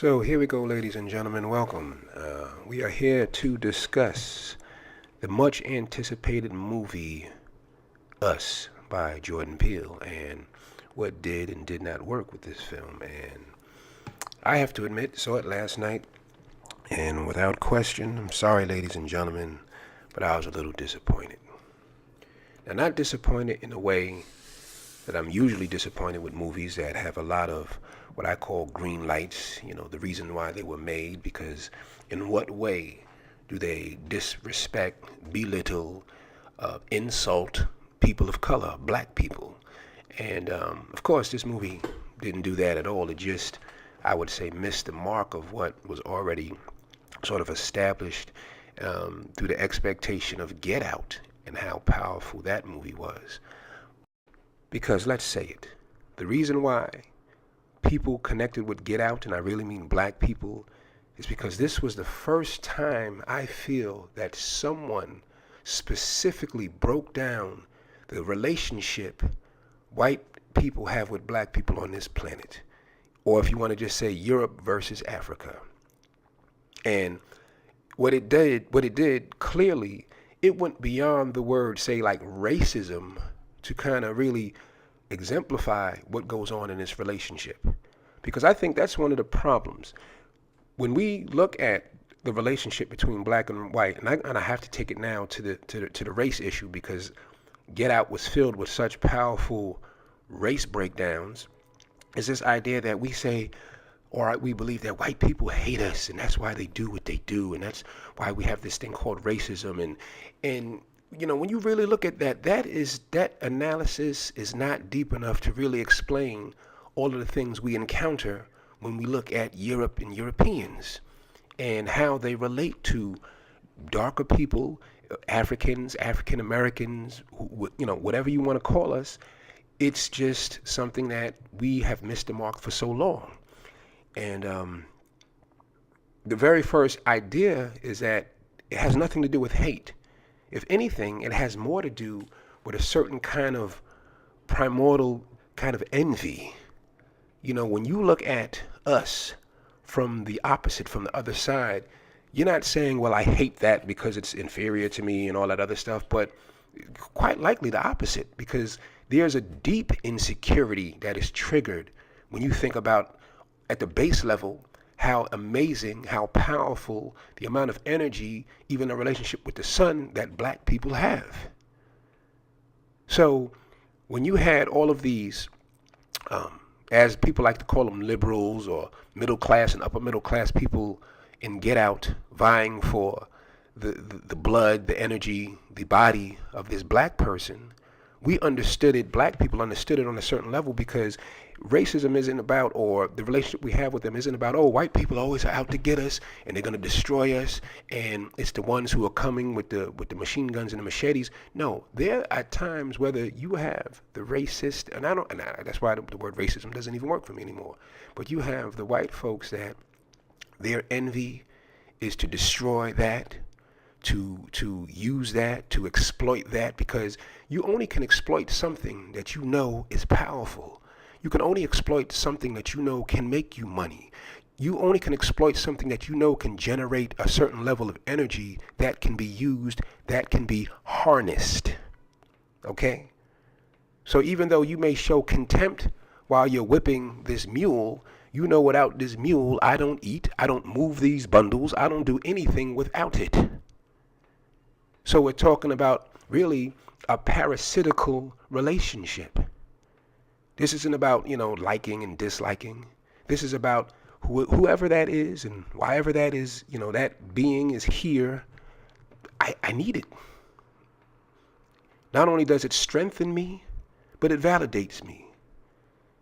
So here we go, ladies and gentlemen. Welcome. We are here to discuss the much anticipated movie Us by Jordan Peele and what did and did not work with this film. And I have to admit, saw it last night, and without question, I'm sorry, ladies and gentlemen, but I was a little disappointed. Now, not disappointed in a way that I'm usually disappointed with movies that have a lot of what I call green lights, the reason why they were made, because in what way do they disrespect, belittle, insult people of color, black people? And of course, this movie didn't do that at all. It just, I would say, missed the mark of what was already sort of established through the expectation of Get Out and how powerful that movie was. Because let's say it, the reason why people connected with Get Out, and I really mean black people, is because this was the first time I feel that someone specifically broke down the relationship white people have with black people on this planet. Or if you want to just say Europe versus Africa. And what it did clearly, it went beyond the word, say, like racism, to kind of really exemplify what goes on in this relationship. Because I think that's one of the problems. When we look at the relationship between black and white, and I have to take it now to the race issue, because Get Out was filled with such powerful race breakdowns, is this idea that we say, or we believe that white people hate us, and that's why they do what they do, and that's why we have this thing called racism. And when you really look at that analysis is not deep enough to really explain all of the things we encounter when we look at Europe and Europeans and how they relate to darker people, Africans, African Americans, whatever you want to call us. It's just something that we have missed the mark for so long. And the very first idea is that it has nothing to do with hate. If anything, it has more to do with a certain kind of primordial kind of envy. When you look at us from the opposite, from the other side, you're not saying, well, I hate that because it's inferior to me and all that other stuff, but quite likely the opposite, because there's a deep insecurity that is triggered when you think about, at the base level, how amazing, how powerful the amount of energy, even a relationship with the sun, that black people have. So when you had all of these, as people like to call them, liberals or middle class and upper middle class people in Get Out, vying for the blood, the energy, the body of this black person, we understood it, black people understood it on a certain level, because racism isn't about, or the relationship we have with them isn't about, oh, white people always are out to get us and they're going to destroy us, and it's the ones who are coming with the machine guns and the machetes. No, there are times whether you have the racist, and that's why the word racism doesn't even work for me anymore, but you have the white folks that their envy is to destroy that, to use that, to exploit that, because you only can exploit something that you know is powerful. You can only exploit something that you know can make you money. You only can exploit something that you know can generate a certain level of energy that can be used, that can be harnessed. Okay? So even though you may show contempt while you're whipping this mule, without this mule, I don't eat, I don't move these bundles, I don't do anything without it. So we're talking about really a parasitical relationship. This isn't about, liking and disliking. This is about whoever that is and whyever that is, that being is here. I need it. Not only does it strengthen me, but it validates me.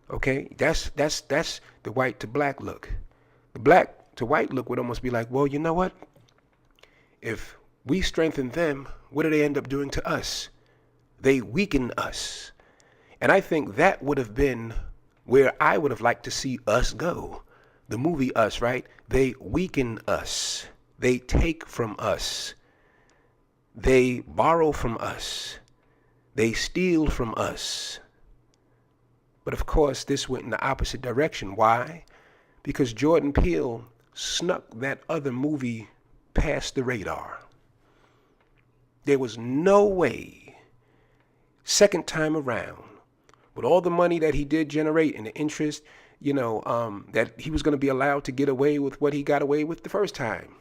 Okay? That's the white to black look. The black to white look would almost be like, well, you know what? If we strengthen them, what do they end up doing to us? They weaken us. And I think that would have been where I would have liked to see Us go. The movie Us, right? They weaken us. They take from us. They borrow from us. They steal from us. But of course, this went in the opposite direction. Why? because Jordan Peele snuck that other movie past the radar. There was no way, second time around, with all the money that he did generate and the interest, that he was going to be allowed to get away with what he got away with the first time.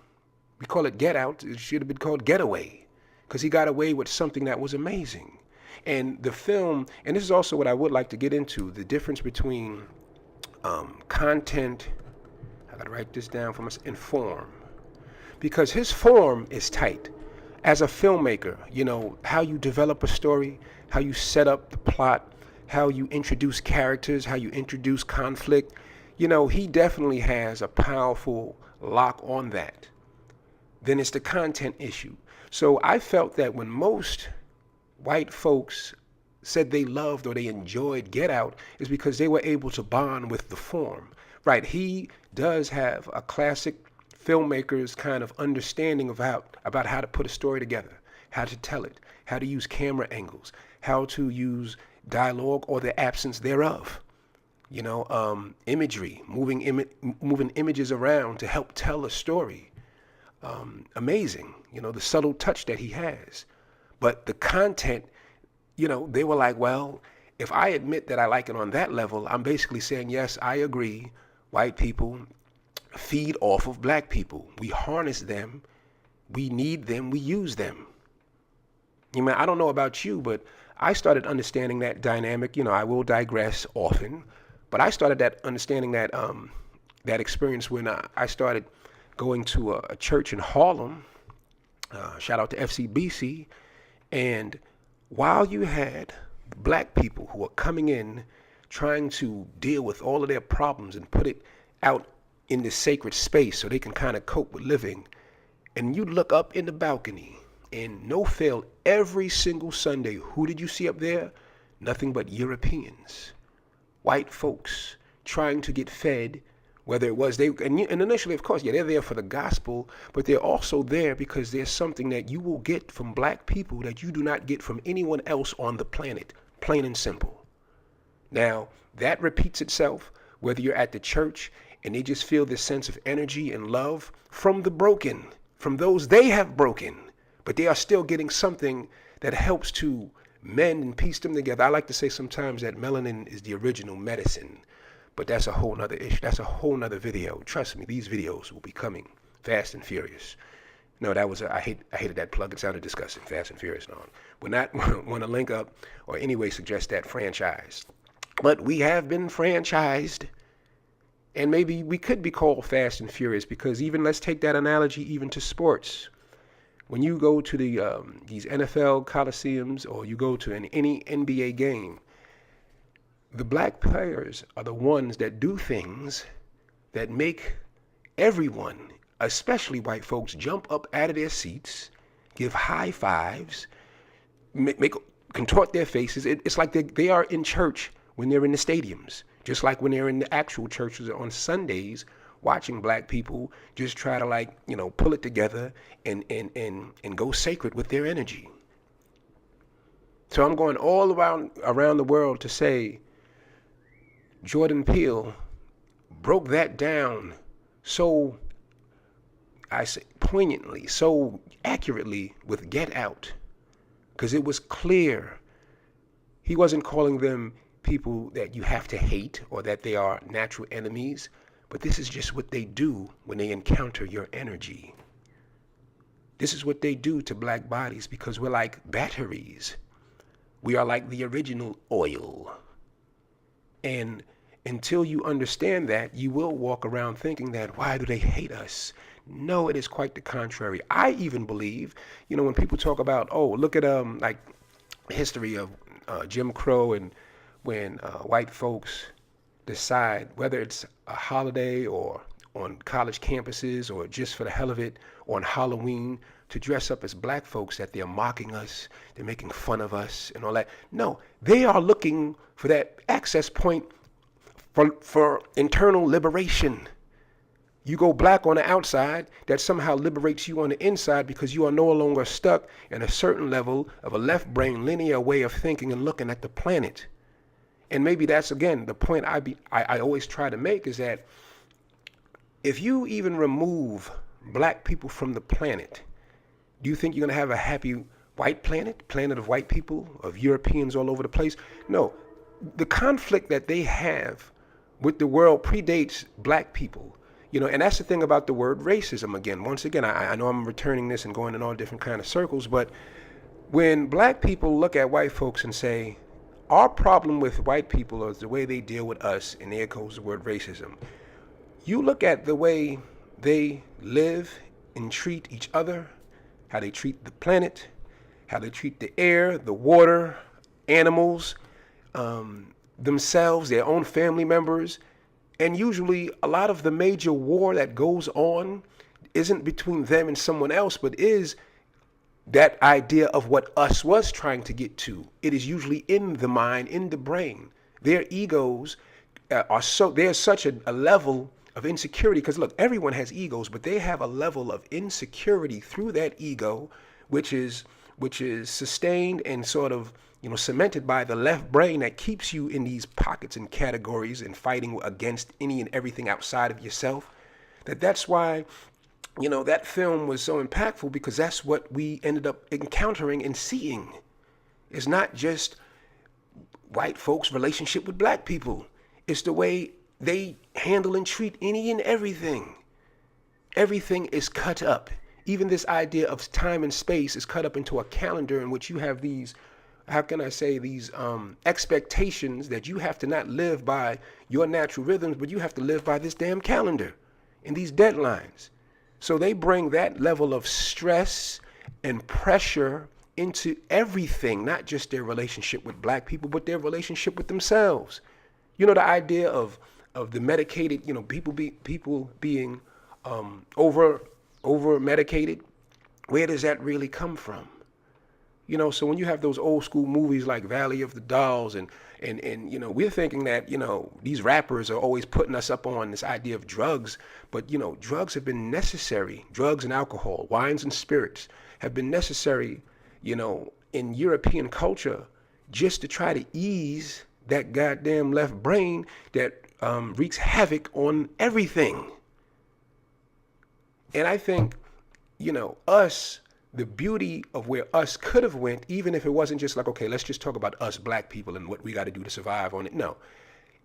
We call it Get Out. It should have been called Getaway, because he got away with something that was amazing. And the film, and this is also what I would like to get into, the difference between content, I gotta write this down for myself, and form. Because his form is tight. As a filmmaker, how you develop a story, how you set up the plot, how you introduce characters, how you introduce conflict, he definitely has a powerful lock on that. Then it's the content issue. So I felt that when most white folks said they loved or they enjoyed Get Out, is because they were able to bond with the form. Right, he does have a classic filmmaker's kind of understanding about how to put a story together, how to tell it, how to use camera angles, how to use dialogue or the absence thereof. Imagery, moving images around to help tell a story. Amazing, the subtle touch that he has. But the content, they were like, well, if I admit that I like it on that level, I'm basically saying, yes, I agree, white people feed off of black people. We harness them, we need them, we use them. I don't know about you, but I started understanding that dynamic. I will digress often, but I started understanding that experience when I started going to a church in Harlem. Shout out to FCBC. And while you had black people who were coming in trying to deal with all of their problems and put it out in this sacred space so they can kind of cope with living, and you look up in the balcony, and no fail, every single Sunday, who did you see up there? Nothing but Europeans, white folks trying to get fed, whether it was and initially, of course, they're there for the gospel, but they're also there because there's something that you will get from black people that you do not get from anyone else on the planet, plain and simple. Now, that repeats itself, whether you're at the church and they just feel this sense of energy and love from the broken, from those they have broken, but they are still getting something that helps to mend and piece them together. I like to say sometimes that melanin is the original medicine, but that's a whole nother issue. That's a whole nother video. Trust me, these videos will be coming fast and furious. No, I hated that plug. It sounded disgusting. Fast and Furious and all. Would not want to link up or anyway suggest that franchise. But we have been franchised, and maybe we could be called Fast and Furious, because even, let's take that analogy even to sports. When you go to these NFL coliseums or you go to any NBA game, the black players are the ones that do things that make everyone, especially white folks, jump up out of their seats, give high fives, contort their faces. It's like they are in church when they're in the stadiums, just like when they're in the actual churches on Sundays, watching black people just try to pull it together and go sacred with their energy. So I'm going all around the world to say Jordan Peele broke that down so, I say, poignantly, so accurately with Get Out, because it was clear he wasn't calling them people that you have to hate or that they are natural enemies, but this is just what they do when they encounter your energy. This is what they do to black bodies, because we're like batteries. We are like the original oil. And until you understand that, you will walk around thinking that, why do they hate us? No, it is quite the contrary. I even believe, when people talk about, look at like history of Jim Crow, and when white folks decide whether it's a holiday or on college campuses or just for the hell of it on Halloween to dress up as black folks, that they're mocking us, they're making fun of us and all that. No, they are looking for that access point for internal liberation. You go black on the outside, that somehow liberates you on the inside, because you are no longer stuck in a certain level of a left brain linear way of thinking and looking at the planet. And maybe that's, again, the point I always try to make, is that if you even remove black people from the planet, do you think you're going to have a happy white planet, planet of white people, of Europeans all over the place? No. The conflict that they have with the world predates black people. And that's the thing about the word racism again. Once again, I know I'm returning this and going in all different kind of circles, but when black people look at white folks and say, our problem with white people is the way they deal with us, and there goes the word racism. You look at the way they live and treat each other, how they treat the planet, how they treat the air, the water, animals, themselves, their own family members. And usually a lot of the major war that goes on isn't between them and someone else, but is that idea of what us was trying to get to. It is usually in the mind, in the brain. Their egos there's such a level of insecurity, because look, everyone has egos, but they have a level of insecurity through that ego, which is sustained and sort of cemented by the left brain that keeps you in these pockets and categories and fighting against any and everything outside of yourself. That's why that film was so impactful, because that's what we ended up encountering and seeing. It's not just white folks' relationship with black people. It's the way they handle and treat any and everything. Everything is cut up. Even this idea of time and space is cut up into a calendar in which you have these, how can I say, these expectations that you have to not live by your natural rhythms, but you have to live by this damn calendar and these deadlines. So they bring that level of stress and pressure into everything, not just their relationship with black people, but their relationship with themselves. The idea of the medicated, people being over medicated. Where does that really come from? So when you have those old school movies like Valley of the Dolls, and we're thinking that these rappers are always putting us up on this idea of drugs, but drugs have been necessary. Drugs and alcohol, wines and spirits have been necessary, in European culture, just to try to ease that goddamn left brain that wreaks havoc on everything. And I think, us, the beauty of where us could have went, even if it wasn't just like, okay, let's just talk about us black people and what we got to do to survive on it. No,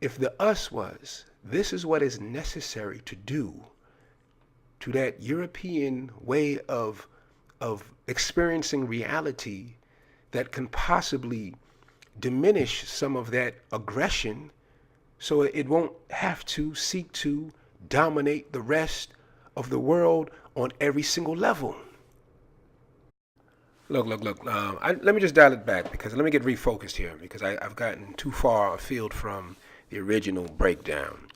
if the us was, this is what is necessary to do to that European way of experiencing reality that can possibly diminish some of that aggression, so it won't have to seek to dominate the rest of the world on every single level. Look. Let me just dial it back, because let me get refocused here, because I've gotten too far afield from the original breakdown.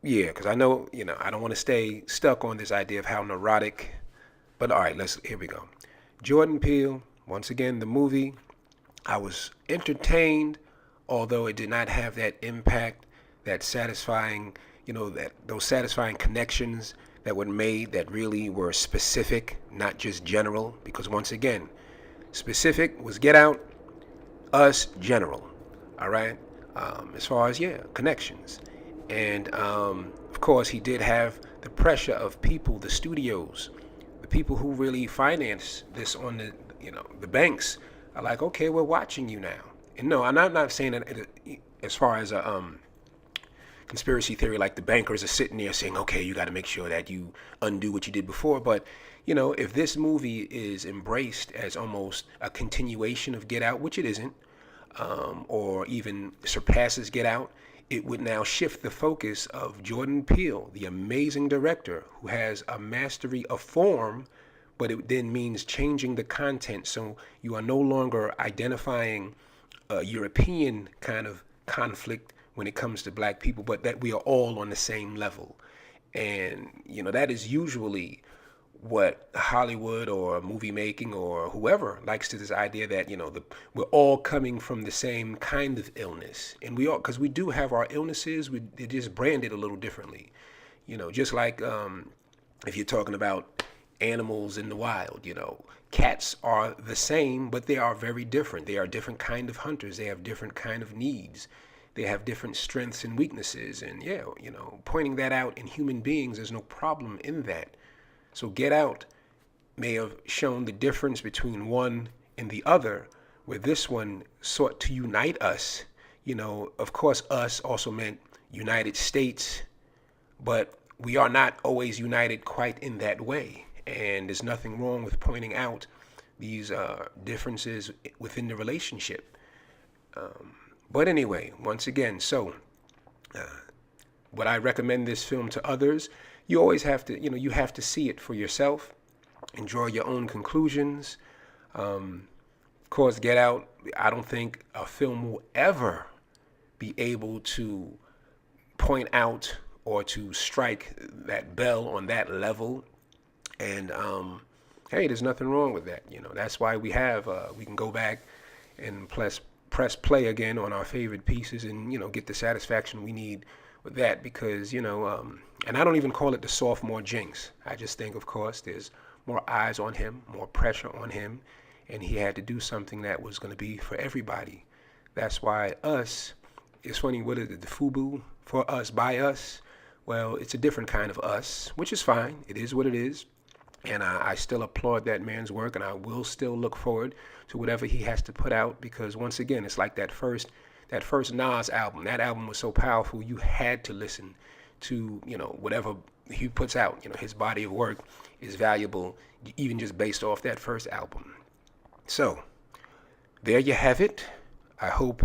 Because I know, I don't want to stay stuck on this idea of how neurotic, but all right, here we go. Jordan Peele, once again, the movie, I was entertained, although it did not have that impact, that satisfying, those satisfying connections that were made that really were specific, not just general. Because once again, specific was Get Out, us general. All right, as far as connections, and of course he did have the pressure of people, the studios, the people who really finance this on the banks are like, okay, we're watching you now. And no, I'm not saying that as far as a conspiracy theory, like the bankers are sitting there saying, okay, you got to make sure that you undo what you did before. But if this movie is embraced as almost a continuation of Get Out, which it isn't, or even surpasses Get Out, it would now shift the focus of Jordan Peele, the amazing director who has a mastery of form, but it then means changing the content. So you are no longer identifying a European kind of conflict when it comes to black people, but that we are all on the same level. And, that is usually what Hollywood or movie making or whoever likes to, this idea that, we're all coming from the same kind of illness. And we all, because we do have our illnesses, they're just branded a little differently. Just like if you're talking about animals in the wild, cats are the same, but they are very different. They are different kind of hunters. They have different kind of needs. they have different strengths and weaknesses. And yeah, pointing that out in human beings, there's no problem in that. So Get Out may have shown the difference between one and the other, where this one sought to unite us. Of course, us also meant United States, but we are not always united quite in that way. And there's nothing wrong with pointing out these differences within the relationship. But anyway, once again, so would I recommend this film to others? You always have to, you have to see it for yourself and draw your own conclusions. Of course, Get Out, I don't think a film will ever be able to point out or to strike that bell on that level. And hey, there's nothing wrong with that. That's why we can go back and press play again on our favorite pieces and get the satisfaction we need with that, because and I don't even call it the sophomore jinx. I just think, of course, there's more eyes on him, more pressure on him, and he had to do something that was going to be for everybody. That's why us, it's funny, what is it, the FUBU, for us, by us? Well, it's a different kind of us, which is fine. It is what it is. And I still applaud that man's work, and I will still look forward to whatever he has to put out, because once again, it's like that first Nas album. That album was so powerful, you had to listen to, whatever he puts out. His body of work is valuable, even just based off that first album. So, there you have it. I hope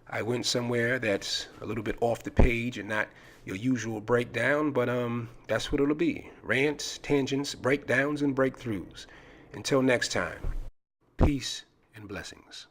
I went somewhere that's a little bit off the page and not your usual breakdown, but that's what it'll be. Rants, tangents, breakdowns, and breakthroughs. Until next time, peace and blessings.